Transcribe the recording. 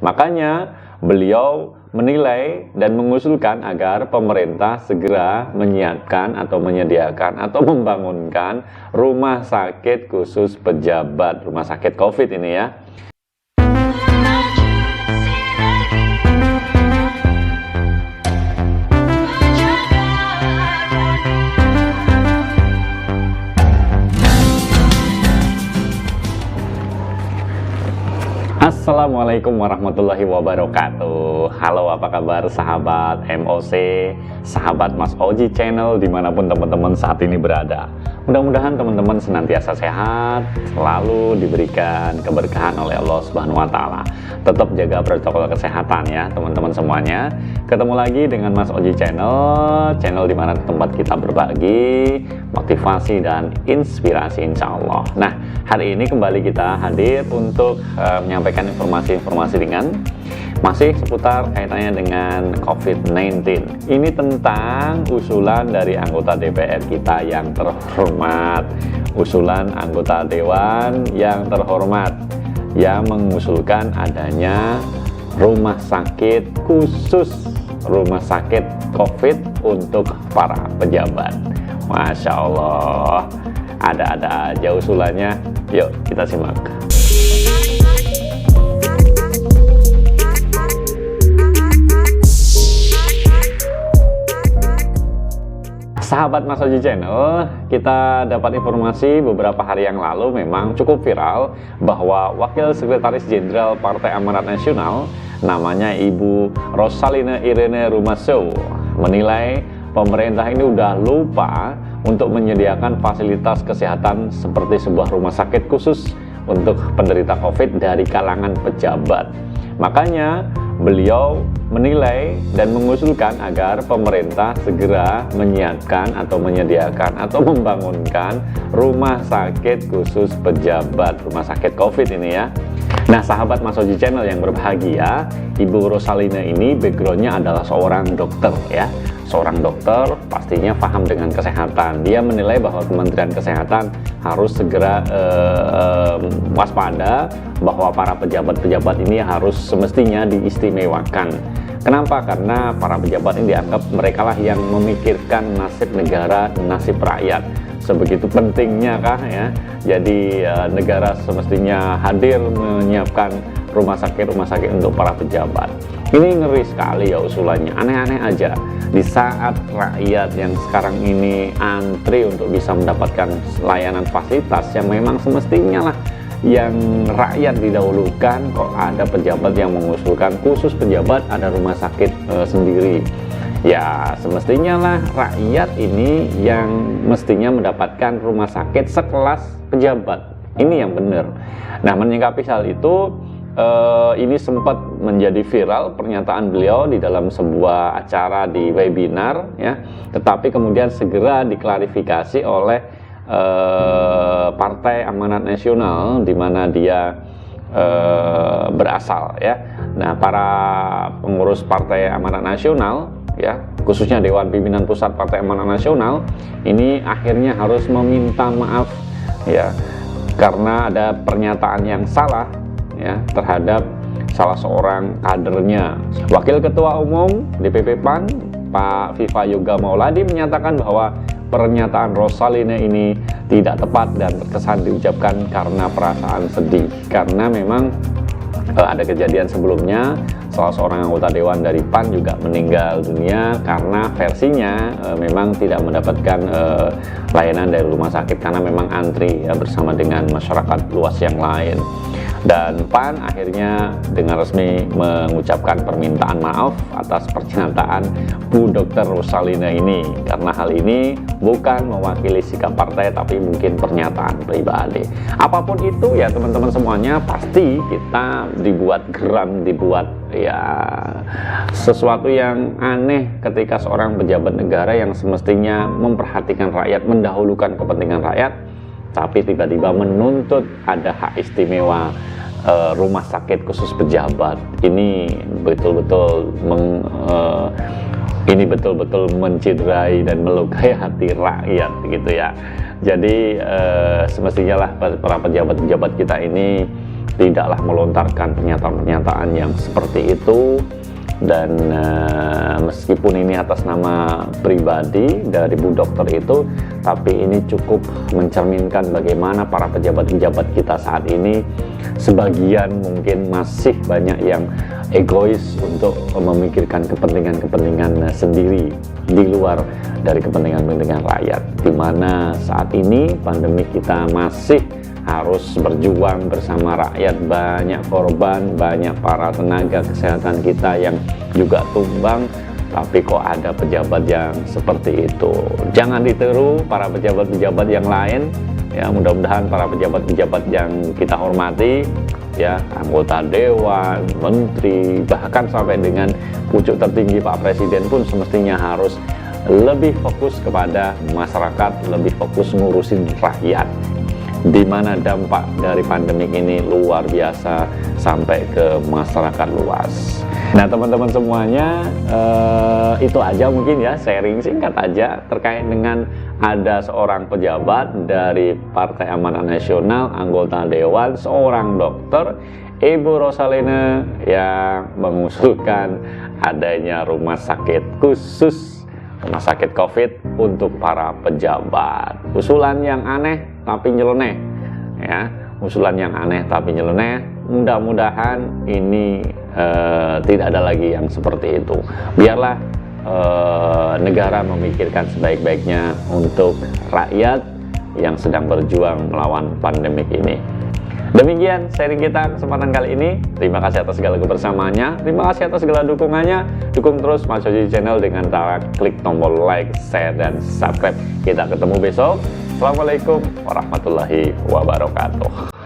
Makanya beliau menilai dan mengusulkan agar pemerintah segera menyiapkan atau menyediakan atau membangunkan rumah sakit khusus pejabat, rumah sakit COVID ini ya. Assalamualaikum warahmatullahi wabarakatuh. Halo, apa kabar sahabat MOC, sahabat Mas Oji Channel dimanapun teman-teman saat ini berada. Mudah-mudahan teman-teman senantiasa sehat, selalu diberikan keberkahan oleh Allah Subhanahu wa Ta'ala. Tetap jaga protokol kesehatan ya teman-teman semuanya. Ketemu lagi dengan Mas Oji Channel, channel dimana tempat kita berbagi motivasi dan inspirasi insya Allah. Nah, hari ini kembali kita hadir untuk menyampaikan informasi-informasi ringan masih seputar kaitannya dengan COVID-19. Ini tentang usulan dari anggota DPR kita yang terhormat, usulan anggota Dewan yang terhormat yang mengusulkan adanya rumah sakit khusus, rumah sakit COVID untuk para pejabat. Masya Allah, ada-ada aja usulannya. Yuk kita simak. Sahabat Mas Oji Channel, kita dapat informasi beberapa hari yang lalu memang cukup viral bahwa Wakil Sekretaris Jenderal Partai Amanat Nasional namanya Ibu Rosalina Irene Rumaso menilai pemerintah ini udah lupa untuk menyediakan fasilitas kesehatan seperti sebuah rumah sakit khusus untuk penderita COVID dari kalangan pejabat. Makanya beliau menilai dan mengusulkan agar pemerintah segera menyiapkan atau menyediakan atau membangunkan rumah sakit khusus pejabat, rumah sakit COVID ini ya. Nah, sahabat Mas Oji Channel yang berbahagia, Ibu Rosalina ini backgroundnya adalah seorang dokter ya. Seorang dokter pastinya paham dengan kesehatan. Dia menilai bahwa Kementerian Kesehatan harus segera waspada bahwa para pejabat-pejabat ini harus semestinya diistimewakan. Kenapa? Karena para pejabat ini dianggap mereka lah yang memikirkan nasib negara, nasib rakyat. Sebegitu pentingnya kah ya? Jadi negara semestinya hadir menyiapkan rumah sakit untuk para pejabat. Ini ngeri sekali ya usulannya, aneh-aneh aja. Di saat rakyat yang sekarang ini antri untuk bisa mendapatkan layanan fasilitas yang memang semestinya lah yang rakyat didahulukan, kok ada pejabat yang mengusulkan khusus pejabat ada rumah sakit sendiri. Ya semestinya lah rakyat ini yang mestinya mendapatkan rumah sakit sekelas pejabat. Ini yang benar. Nah, menyikapi hal itu, ini sempat menjadi viral pernyataan beliau di dalam sebuah acara di webinar ya, tetapi kemudian segera diklarifikasi oleh Partai Amanat Nasional di mana dia berasal ya. Nah, para pengurus Partai Amanat Nasional ya, khususnya Dewan Pimpinan Pusat Partai Amanat Nasional ini akhirnya harus meminta maaf ya karena ada pernyataan yang salah ya terhadap salah seorang kadernya. Wakil Ketua Umum DPP PAN Pak Viva Yoga Mauladi menyatakan bahwa pernyataan Rosalina ini tidak tepat dan terkesan diucapkan karena perasaan sedih, karena memang ada kejadian sebelumnya salah seorang anggota dewan dari PAN juga meninggal dunia karena versinya memang tidak mendapatkan layanan dari rumah sakit karena memang antri ya, bersama dengan masyarakat luas yang lain. Dan PAN akhirnya dengan resmi mengucapkan permintaan maaf atas pernyataan Bu Dr. Rosalina ini, karena hal ini bukan mewakili sikap partai tapi mungkin pernyataan pribadi. Apapun itu ya teman-teman semuanya, pasti kita dibuat geram, dibuat ya sesuatu yang aneh ketika seorang pejabat negara yang semestinya memperhatikan rakyat, mendahulukan kepentingan rakyat, tapi tiba-tiba menuntut ada hak istimewa rumah sakit khusus pejabat. Ini betul-betul mencederai dan melukai hati rakyat gitu ya. Jadi semestinya lah para pejabat-pejabat kita ini tidaklah melontarkan pernyataan-pernyataan yang seperti itu. Dan meskipun ini atas nama pribadi dari Bu Dokter itu, tapi ini cukup mencerminkan bagaimana para pejabat-pejabat kita saat ini, sebagian mungkin masih banyak yang egois untuk memikirkan kepentingan-kepentingan sendiri di luar dari kepentingan-kepentingan rakyat, di mana saat ini pandemi kita masih harus berjuang bersama rakyat, banyak korban, banyak para tenaga kesehatan kita yang juga tumbang, tapi kok ada pejabat yang seperti itu. Jangan ditiru para pejabat-pejabat yang lain, ya. Mudah-mudahan para pejabat-pejabat yang kita hormati, ya, anggota dewan, menteri, bahkan sampai dengan pucuk tertinggi Pak Presiden pun semestinya harus lebih fokus kepada masyarakat, lebih fokus ngurusin rakyat, di mana dampak dari pandemik ini luar biasa sampai ke masyarakat luas. Nah, teman-teman semuanya, itu aja mungkin ya, sharing singkat aja terkait dengan ada seorang pejabat dari Partai Amanat Nasional, anggota dewan, seorang dokter, Ibu Rosalina, yang mengusulkan adanya rumah sakit khusus, rumah sakit COVID untuk para pejabat. Usulan yang aneh tapi nyeleneh, ya, usulan yang aneh tapi nyeleneh. Mudah-mudahan ini tidak ada lagi yang seperti itu. Biarlah negara memikirkan sebaik-baiknya untuk rakyat yang sedang berjuang melawan pandemik ini. Demikian sharing kita kesempatan kali ini. Terima kasih atas segala kebersamaannya. Terima kasih atas segala dukungannya. Dukung terus Mas Yosi Channel dengan cara klik tombol like, share, dan subscribe. Kita ketemu besok. Assalamualaikum warahmatullahi wabarakatuh.